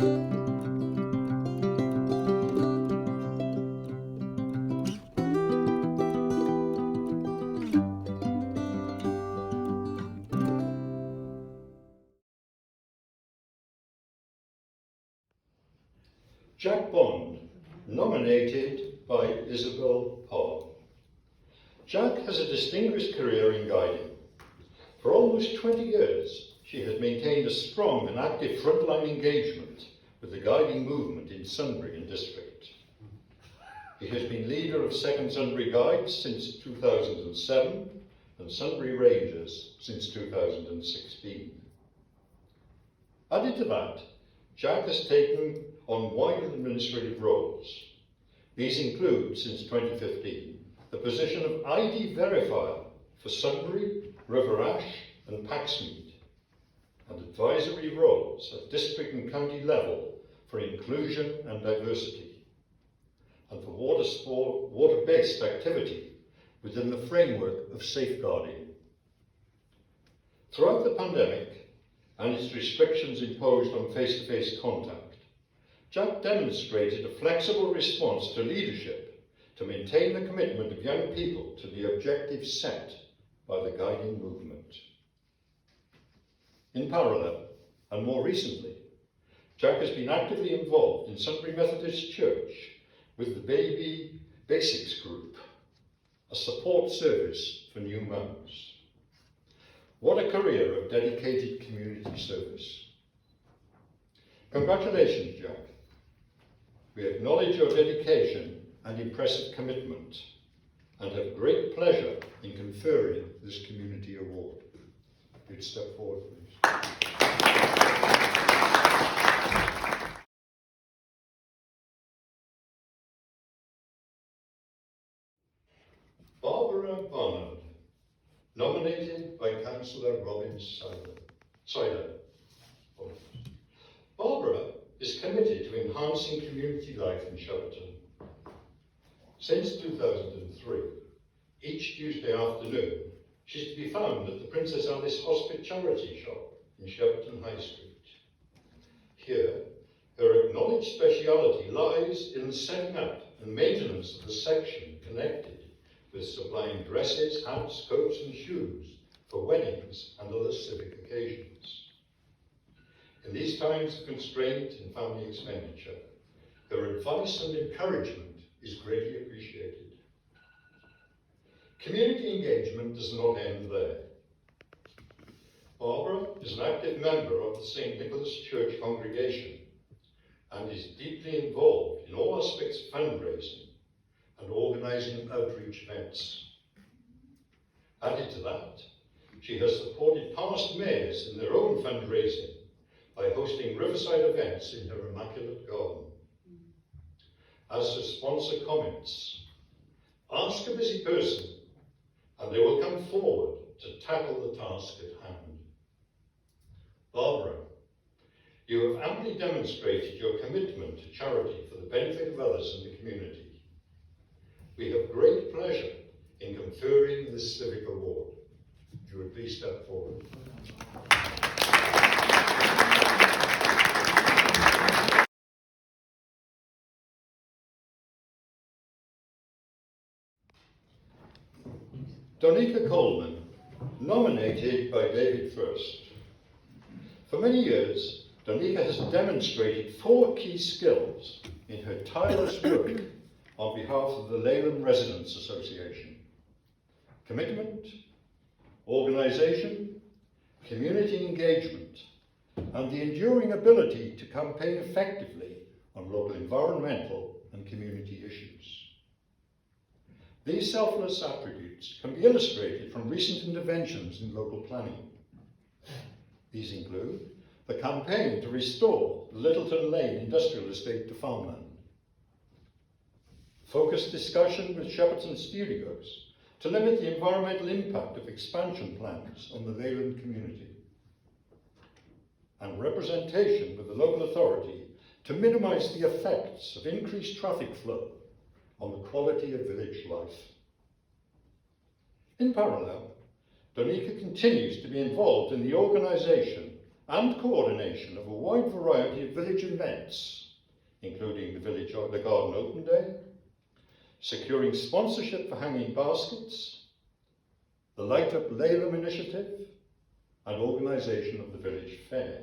Jack Bond, nominated by Isabel Paul. Jack has a distinguished career in guiding. For almost 20 years, she has maintained a strong and active frontline engagement with the guiding movement in Sunbury and District. He has been leader of Second Sunbury Guides since 2007 and Sunbury Rangers since 2016. Added to that, Jack has taken on wider administrative roles. These include, since 2015, the position of ID verifier for Sunbury, River Ash and Paxmead, and advisory roles at district and county level for inclusion and diversity, and for water-based activity within the framework of safeguarding. Throughout the pandemic and its restrictions imposed on face-to-face contact, Jack demonstrated a flexible response to leadership to maintain the commitment of young people to the objectives set by the guiding movement. In parallel, and more recently, Jack has been actively involved in Sunbury Methodist Church with the Baby Basics Group, a support service for new mums. What a career of dedicated community service. Congratulations, Jack. We acknowledge your dedication and impressive commitment and have great pleasure in conferring this community award. If you'd step forward, please. Barbara Barnard, nominated by Councillor Robin Siler. Barbara is committed to enhancing community life in Shepperton. Since 2003, each Tuesday afternoon, she's to be found at the Princess Alice Hospice charity shop in Shepperton High Street. Here, her acknowledged speciality lies in the setting up and maintenance of the section connected with supplying dresses, hats, coats and shoes for weddings and other civic occasions. In these times of constraint and family expenditure, her advice and encouragement is greatly appreciated. Community engagement does not end there. Barbara is an active member of the St. Nicholas Church congregation and is deeply involved in all aspects of fundraising and organising outreach events. Added to that, she has supported past mayors in their own fundraising by hosting riverside events in her immaculate garden. As her sponsor comments, ask a busy person and they will come forward to tackle the task at hand. Barbara, you have amply demonstrated your commitment to charity for the benefit of others in the community. We have great pleasure in conferring this civic award. If you would please step forward. Donnica Colman, nominated by David First. For many years, Donnica has demonstrated 4 key skills in her tireless work on behalf of the Leyland Residents Association: commitment, organisation, community engagement, and the enduring ability to campaign effectively on local environmental and community issues. These selfless attributes can be illustrated from recent interventions in local planning. These include the campaign to restore the Littleton Lane industrial estate to farmland, focused discussion with Shepperton Studios to limit the environmental impact of expansion plans on the Leyland community, and representation with the local authority to minimise the effects of increased traffic flow on the quality of village life. In parallel, Donnica continues to be involved in the organisation and coordination of a wide variety of village events, including the Garden Open Day, securing sponsorship for hanging baskets, the Light Up Laleham initiative, and organisation of the village fair.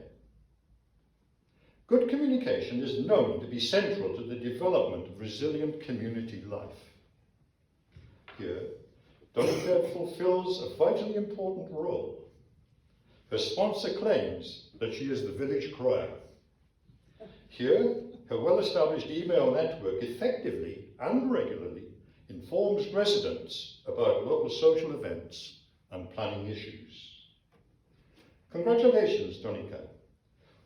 Good communication is known to be central to the development of resilient community life. Here, Donnica fulfills a vitally important role. Her sponsor claims that she is the village crier. Here, her well-established email network effectively and regularly informs residents about local social events and planning issues. Congratulations, Donnica.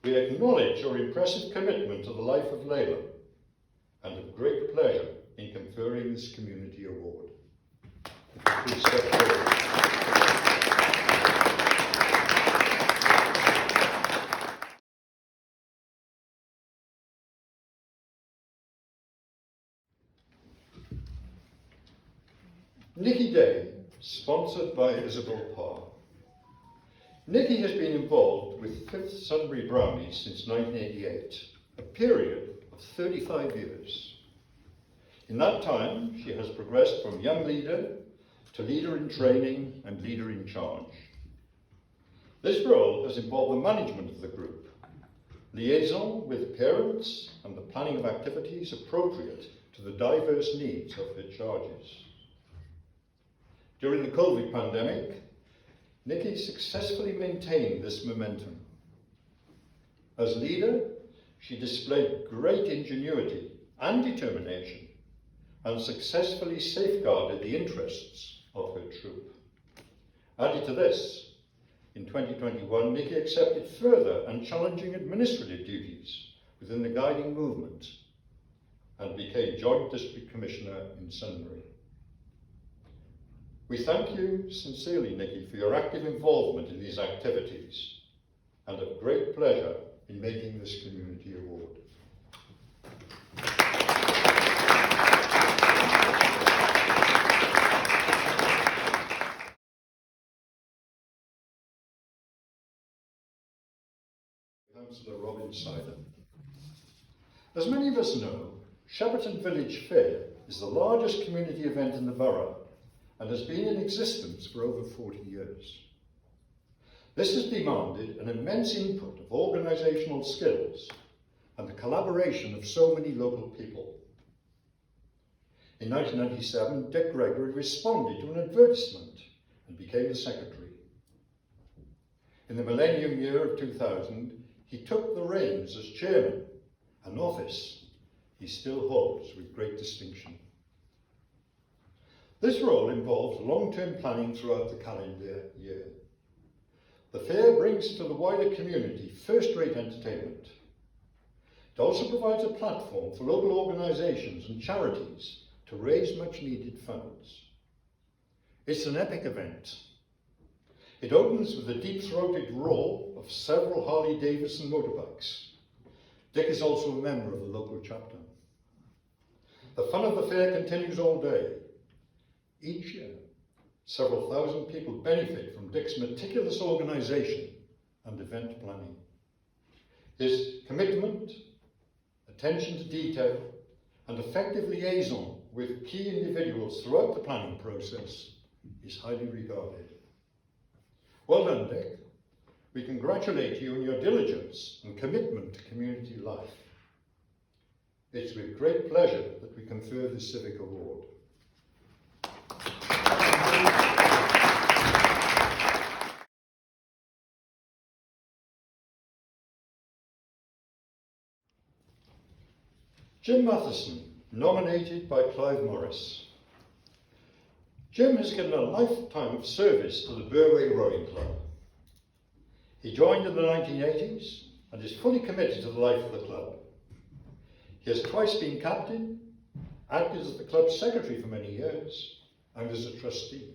We acknowledge your impressive commitment to the life of Laleham and have great pleasure in conferring this community award. Please step forward. Nicky Day, sponsored by Isabel Parr. Nicky has been involved with 5th Sunbury Brownies since 1988, a period of 35 years. In that time, she has progressed from young leader to leader in training and leader in charge. This role has involved the management of the group, liaison with parents and the planning of activities appropriate to the diverse needs of her charges. During the COVID pandemic, Nicky successfully maintained this momentum. As leader, she displayed great ingenuity and determination and successfully safeguarded the interests of her troop. Added to this, in 2021, Nicky accepted further and challenging administrative duties within the guiding movement and became Joint District Commissioner in Sunbury. We thank you sincerely, Nicky, for your active involvement in these activities and have great pleasure in making this community award. Councillor Robin Sider. As many of us know, Shepperton Village Fair is the largest community event in the borough and has been in existence for over 40 years. This has demanded an immense input of organisational skills and the collaboration of so many local people. In 1997, Dik Gregory responded to an advertisement and became the secretary. In the millennium year of 2000, he took the reins as chairman, an office he still holds with great distinction. This role involves long-term planning throughout the calendar year. The fair brings to the wider community first-rate entertainment. It also provides a platform for local organisations and charities to raise much-needed funds. It's an epic event. It opens with a deep-throated roar of several Harley-Davidson motorbikes. Dik is also a member of the local chapter. The fun of the fair continues all day. Each year, several thousand people benefit from Dik's meticulous organisation and event planning. His commitment, attention to detail, and effective liaison with key individuals throughout the planning process is highly regarded. Well done, Dik. We congratulate you on your diligence and commitment to community life. It's with great pleasure that we confer this Civic Award. Jim Mathieson, nominated by Clive Morris. Jim has given a lifetime of service to the Burway Rowing Club. He joined in the 1980s and is fully committed to the life of the club. He has twice been captain, acted as the club's secretary for many years, and as a trustee.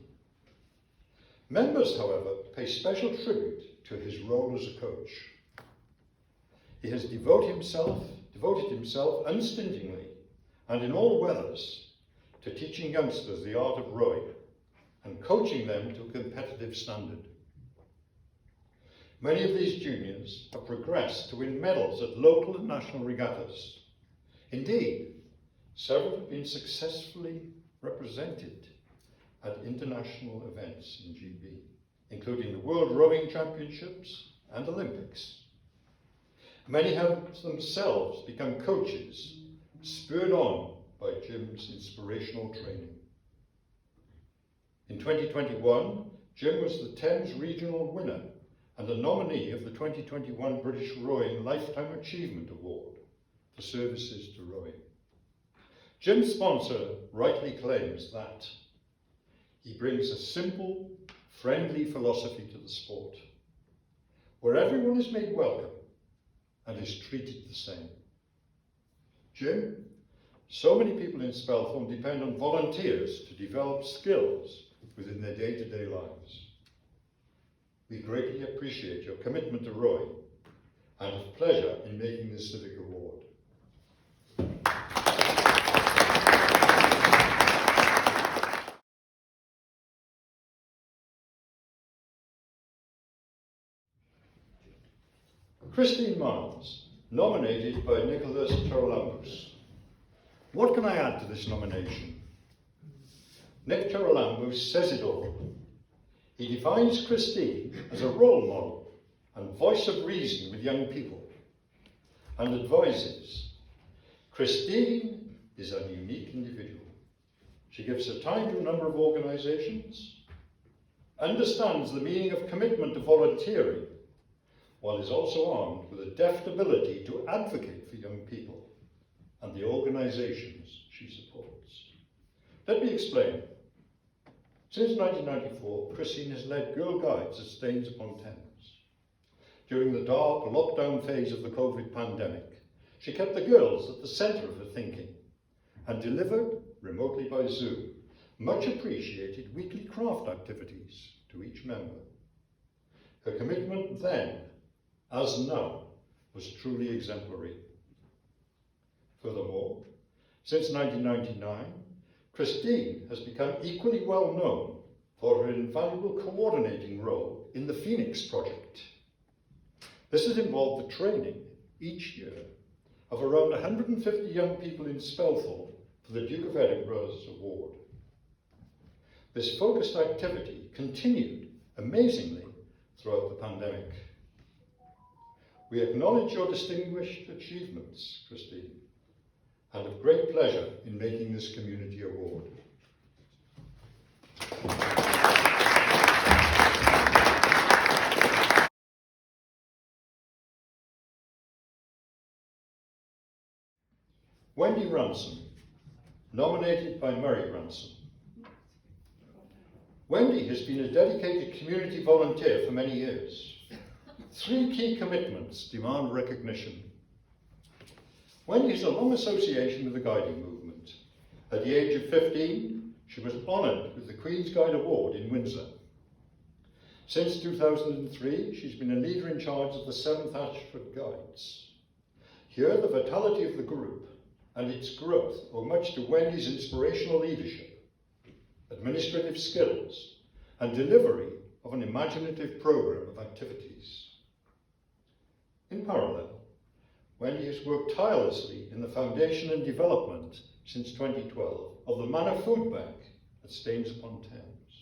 Members, however, pay special tribute to his role as a coach. He has devoted himself unstintingly and in all weathers to teaching youngsters the art of rowing and coaching them to a competitive standard. Many of these juniors have progressed to win medals at local and national regattas. Indeed, several have been successfully represented at international events in GB, including the World Rowing Championships and Olympics. Many have themselves become coaches, spurred on by Jim's inspirational training. In 2021, Jim was the Thames Regional winner and a nominee of the 2021 British Rowing Lifetime Achievement Award for services to rowing. Jim's sponsor rightly claims that he brings a simple, friendly philosophy to the sport, where everyone is made welcome and is treated the same. Jim, so many people in Spelthorne depend on volunteers to develop skills within their day-to-day lives. We greatly appreciate your commitment to rowing and have pleasure in making this Civic Award. Christine Miles, nominated by Nicholas Charalambous. What can I add to this nomination? Nick Charalambous says it all. He defines Christine as a role model and voice of reason with young people, and advises, Christine is a unique individual. She gives her time to a number of organisations, understands the meaning of commitment to volunteering, while is also armed with a deft ability to advocate for young people and the organisations she supports. Let me explain. Since 1994, Christine has led Girl Guides at Staines-upon-Thames. During the dark lockdown phase of the COVID pandemic, she kept the girls at the centre of her thinking and delivered, remotely by Zoom, much appreciated weekly craft activities to each member. Her commitment then, as now, was truly exemplary. Furthermore, since 1999, Christine has become equally well known for her invaluable coordinating role in the Phoenix Project. This has involved the training, each year, of around 150 young people in Spelthorne for the Duke of Edinburgh's award. This focused activity continued, amazingly, throughout the pandemic. We acknowledge your distinguished achievements, Christine, and have great pleasure in making this community award. Wendy Ransom, nominated by Murray Ransom. Wendy has been a dedicated community volunteer for many years. 3 key commitments demand recognition. Wendy has a long association with the guiding movement. At the age of 15, she was honoured with the Queen's Guide Award in Windsor. Since 2003, she's been a leader in charge of the 7th Ashford Guides. Here, the vitality of the group and its growth owe much to Wendy's inspirational leadership, administrative skills, and delivery of an imaginative programme of activities. In parallel, Wendy has worked tirelessly in the foundation and development since 2012 of the Manor Food Bank at Staines-upon-Thames.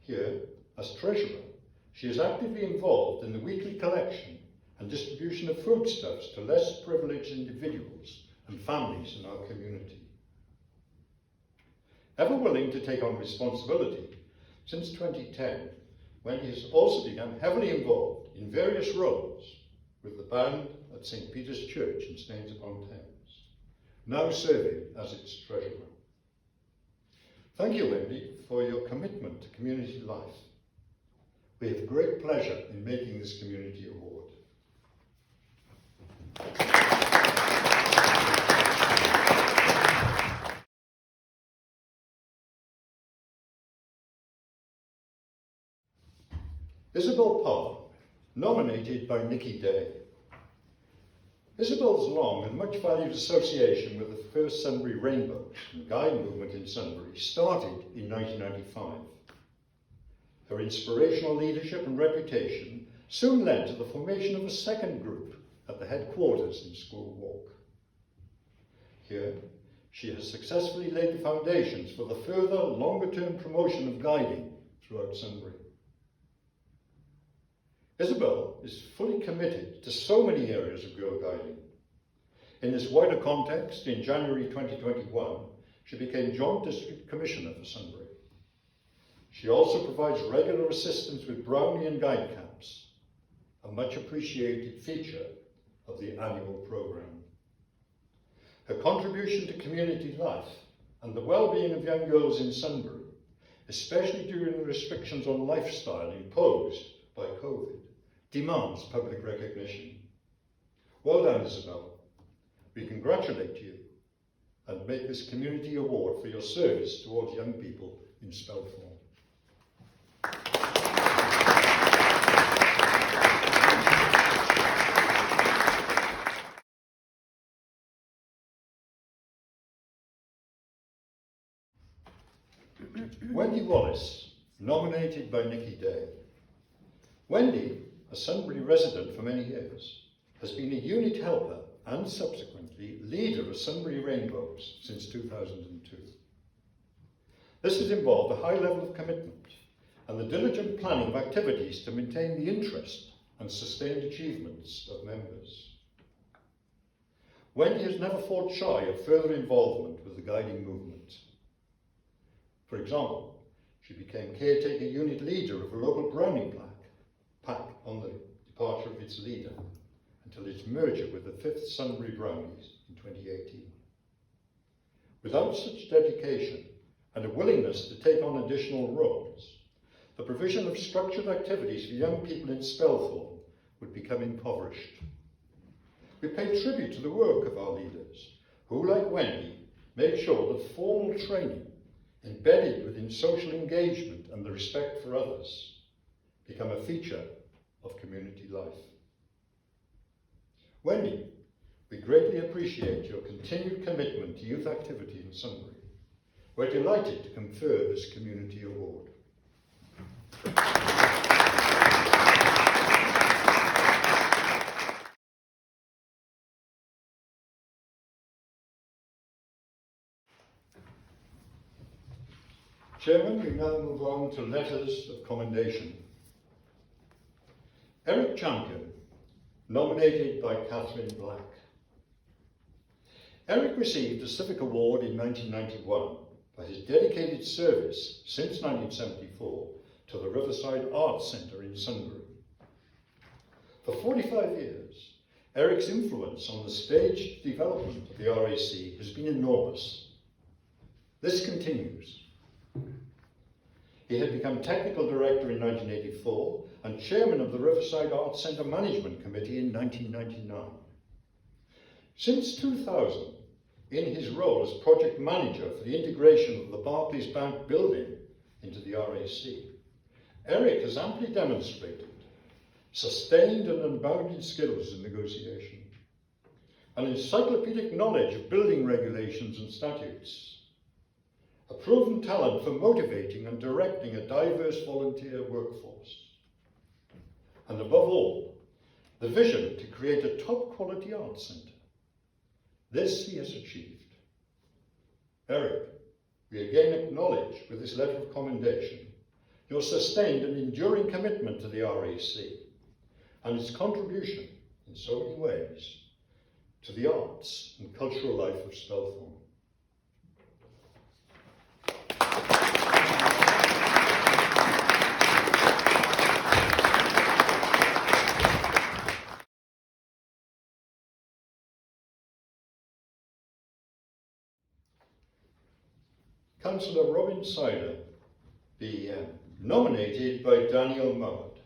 Here, as treasurer, she is actively involved in the weekly collection and distribution of foodstuffs to less privileged individuals and families in our community. Ever willing to take on responsibility, since 2010, Wendy has also become heavily involved in various roles with the band at St. Peter's Church in Staines-upon-Thames, now serving as its treasurer. Thank you, Wendy, for your commitment to community life. We have great pleasure in making this community award. Isabel Parr, nominated by Nikki Day. Isabel's long and much valued association with the first Sunbury Rainbow and Guide movement in Sunbury started in 1995. Her inspirational leadership and reputation soon led to the formation of a second group at the headquarters in School Walk. Here, she has successfully laid the foundations for the further, longer-term promotion of guiding throughout Sunbury. Isabel is fully committed to so many areas of girl guiding. In this wider context, in January 2021, she became Joint District Commissioner for Sunbury. She also provides regular assistance with brownie and guide camps, a much appreciated feature of the annual programme. Her contribution to community life and the well-being of young girls in Sunbury, especially during the restrictions on lifestyle imposed by COVID, demands public recognition. Well done, Isabel. We congratulate you and make this community award for your service towards young people in Spelthorne. Wendy Wallis, nominated by Nicky Day. Wendy, a Sunbury resident for many years, has been a unit helper and subsequently leader of Sunbury Rainbows since 2002. This has involved a high level of commitment and the diligent planning of activities to maintain the interest and sustained achievements of members. Wendy has never fought shy of further involvement with the guiding movement. For example, she became caretaker unit leader of a local brownie plaque on the departure of its leader until its merger with the 5th Sunbury Brownies in 2018. Without such dedication and a willingness to take on additional roles, the provision of structured activities for young people in Spelthorne would become impoverished. We pay tribute to the work of our leaders, who, like Wendy, make sure that formal training embedded within social engagement and the respect for others become a feature of community life. Wendy, we greatly appreciate your continued commitment to youth activity in Sunbury. We're delighted to confer this community award. Chairman, we now move on to letters of commendation. Eric Champion, nominated by Catherine Black. Eric received a Civic Award in 1991 for his dedicated service since 1974 to the Riverside Arts Centre in Sunbury. For 45 years, Eric's influence on the staged development of the RAC has been enormous. This continues. He had become Technical Director in 1984 and Chairman of the Riverside Arts Centre Management Committee in 1999. Since 2000, in his role as Project Manager for the integration of the Barclays Bank building into the RAC, Eric has amply demonstrated sustained and unbounded skills in negotiation, an encyclopedic knowledge of building regulations and statutes, a proven talent for motivating and directing a diverse volunteer workforce, and above all, the vision to create a top-quality arts centre. This he has achieved. Eric, we again acknowledge with this letter of commendation your sustained and enduring commitment to the RAC and its contribution in so many ways to the arts and cultural life of Spelthorne. Councillor Robin Sider, BEM, nominated by Daniel Mowat.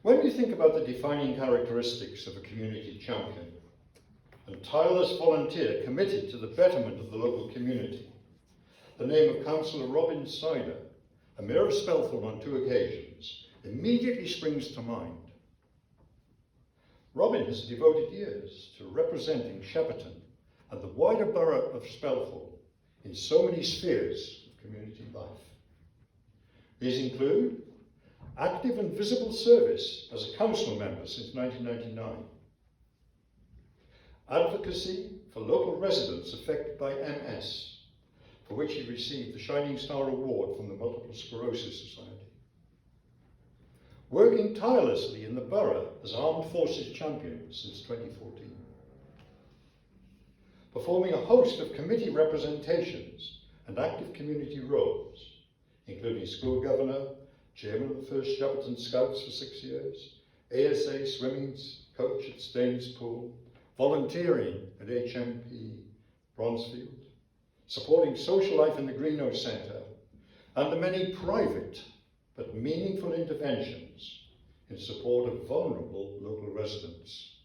When we think about the defining characteristics of a community champion, and tireless volunteer committed to the betterment of the local community, the name of Councillor Robin Sider, a Mayor of Spelthorne on 2 occasions, immediately springs to mind. Robin has devoted years to representing Shepperton and the wider borough of Spelthorne in so many spheres of community life. These include active and visible service as a council member since 1999, advocacy for local residents affected by MS, for which he received the Shining Star Award from the Multiple Sclerosis Society, working tirelessly in the borough as Armed Forces champion since 2014, performing a host of committee representations and active community roles, including school governor, chairman of the first Shepperton Scouts for 6 years, ASA swimming coach at Staines Pool, volunteering at HMP Bronzefield, supporting social life in the Greenhouse Centre, and the many private but meaningful interventions in support of vulnerable local residents.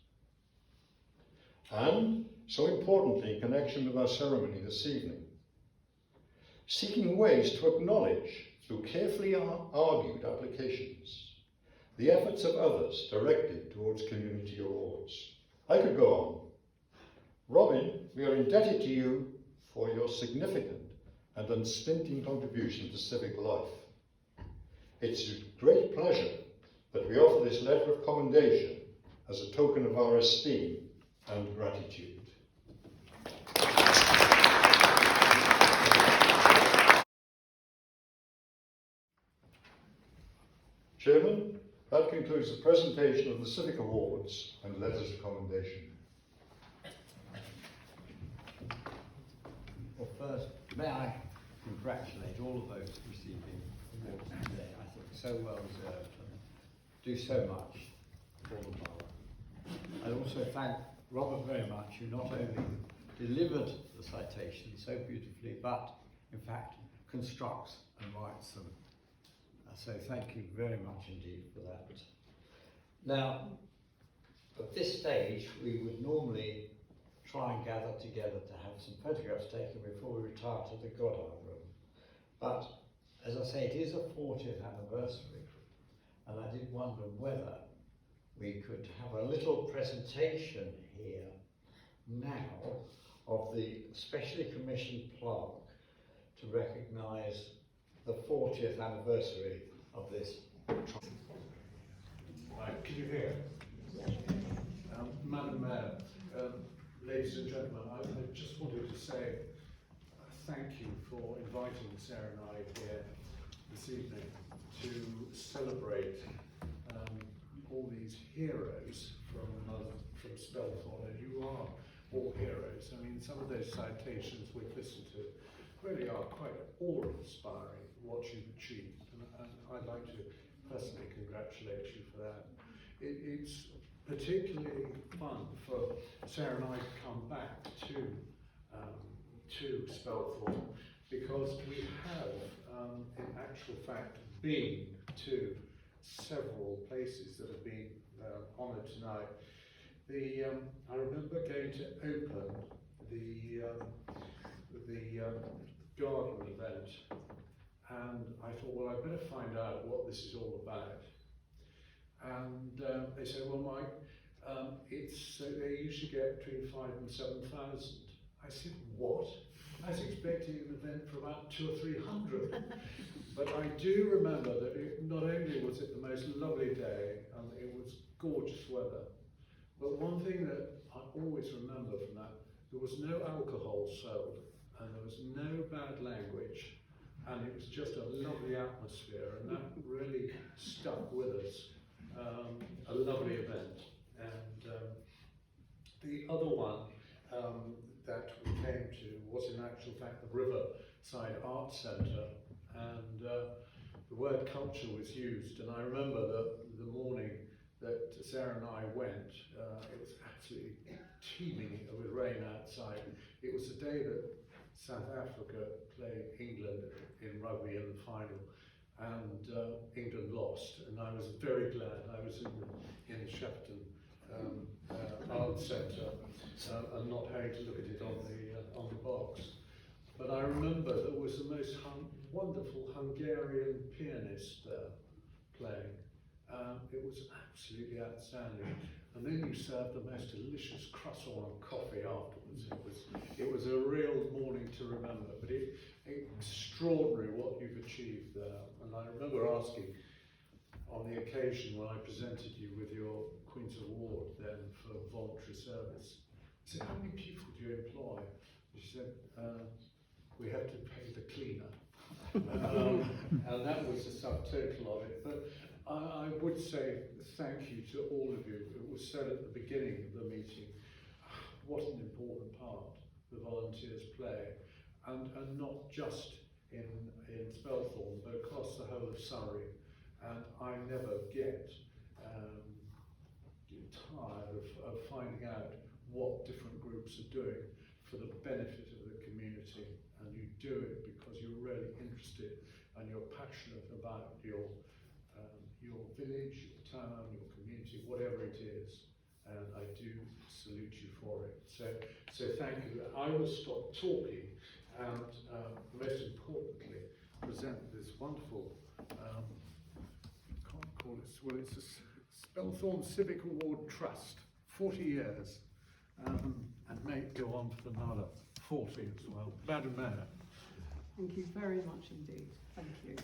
And, so importantly, in connection with our ceremony this evening, seeking ways to acknowledge, through carefully argued applications, the efforts of others directed towards community awards. I could go on. Robin, we are indebted to you for your significant and unstinting contribution to civic life. It's with great pleasure that we offer this letter of commendation as a token of our esteem and gratitude. Chairman, that concludes the presentation of the Civic Awards and letters of commendation. Well, first, may I congratulate all of those receiving awards today. I think so well deserved and do so much for the borough. I also thank Robert very much, who not only delivered the citations so beautifully, but in fact constructs and writes them. So thank you very much indeed for that. Now, at this stage, we would normally try and gather together to have some photographs taken before we retire to the Goddard room. But, as I say, it is a 40th anniversary, and I did wonder whether we could have a little presentation here now of the specially commissioned plaque to recognise the 40th anniversary of this. Right, can you hear? Madam Mayor, ladies and gentlemen, I just wanted to say thank you for inviting Sarah and I here this evening to celebrate all these heroes from Spelthorne, and you are all heroes. I mean, some of those citations we've listened to really are quite awe-inspiring, what you've achieved, and I'd like to personally congratulate you for that. It's particularly fun for Sarah and I to come back to Spelthorne, because we have, in actual fact, been to several places that have been honoured tonight. I remember going to open the garden event, and I thought, well, I better find out what this is all about. And they said, well, Mike, they usually get between 5,000 and 7,000. I said, what? I was expecting an event for about 200 or 300. But I do remember that not only was it the most lovely day, and it was gorgeous weather, but one thing that I always remember from that, there was no alcohol sold, and there was no bad language, and it was just a lovely atmosphere, and that really stuck with us. A lovely event. And the other one that we came to was in actual fact the Riverside Arts Centre, and the word culture was used, and I remember that the morning that Sarah and I went, it was absolutely teeming with rain outside. It was the day that South Africa played England in rugby in the final, and England lost, and I was very glad I was in the Shepperton Arts Centre and not having to look at it on the box. But I remember there was the most wonderful Hungarian pianist there playing. It was absolutely outstanding. And then you served the most delicious croissant and coffee afterwards. It was a real morning to remember, but extraordinary what you've achieved there. And I remember asking on the occasion when I presented you with your Queen's Award then for voluntary service. I said, how many people do you employ? She said, we have to pay the cleaner. And that was the subtotal of it. But I would say thank you to all of you. It was said at the beginning of the meeting, what an important part the volunteers play, and not just in Spelthorne, but across the whole of Surrey. And I never get tired of finding out what different groups are doing for the benefit of the community. And you do it because you're really interested and you're passionate about your village, your town, your community, whatever it is. And I do salute you for it. So thank you. I will stop talking and most importantly present this wonderful, can't call it, well, it's a Spelthorne Civic Award Trust, 40 years, and may it go on for another 40 as well. Madam Mayor. Thank you very much indeed. Thank you.